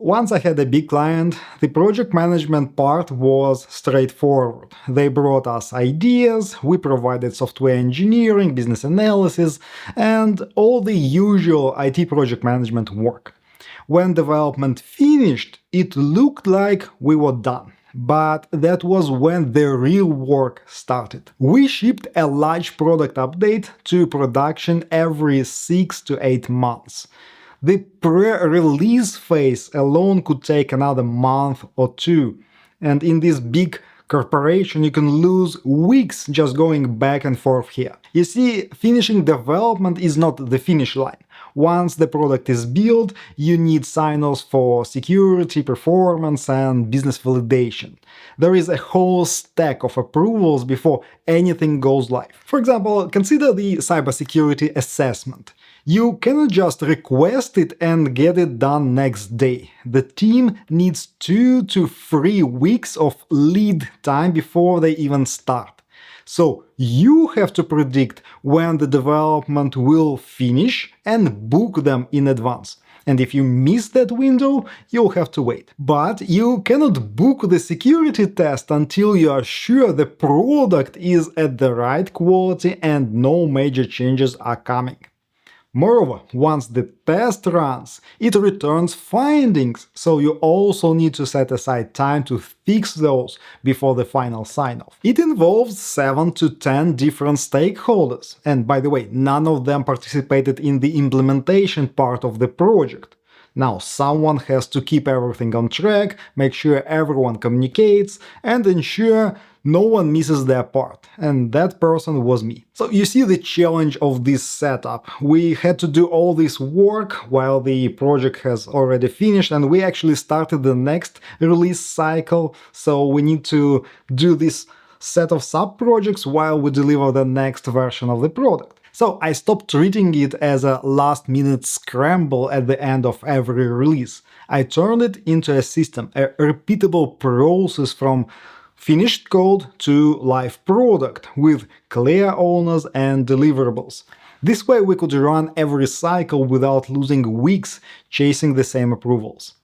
Once I had a big client, the project management part was straightforward. They brought us ideas, we provided software engineering, business analysis, and all the usual IT project management work. When development finished, it looked like we were done. But that was when the real work started. We shipped a large product update to production every 6 to 8 months. The pre-release phase alone could take another month or two. And in this big corporation, you can lose weeks just going back and forth here. You see, finishing development is not the finish line. Once the product is built, you need sign-offs for security, performance, and business validation. There is a whole stack of approvals before anything goes live. For example, consider the cybersecurity assessment. You cannot just request it and get it done next day. The team needs 2 to 3 weeks of lead time before they even start. So you have to predict when the development will finish and book them in advance. And if you miss that window, you'll have to wait. But you cannot book the security test until you are sure the product is at the right quality and no major changes are coming. Moreover, once the test runs, it returns findings, so you also need to set aside time to fix those before the final sign-off. It involves 7 to 10 different stakeholders, and by the way, none of them participated in the implementation part of the project. Now, someone has to keep everything on track, make sure everyone communicates, and ensure no one misses their part. And that person was me. So you see the challenge of this setup. We had to do all this work while the project has already finished, and we actually started the next release cycle, so we need to do this set of sub-projects while we deliver the next version of the product. So I stopped treating it as a last-minute scramble at the end of every release. I turned it into a system, a repeatable process from finished code to live product, with clear owners and deliverables. This way we could run every cycle without losing weeks chasing the same approvals.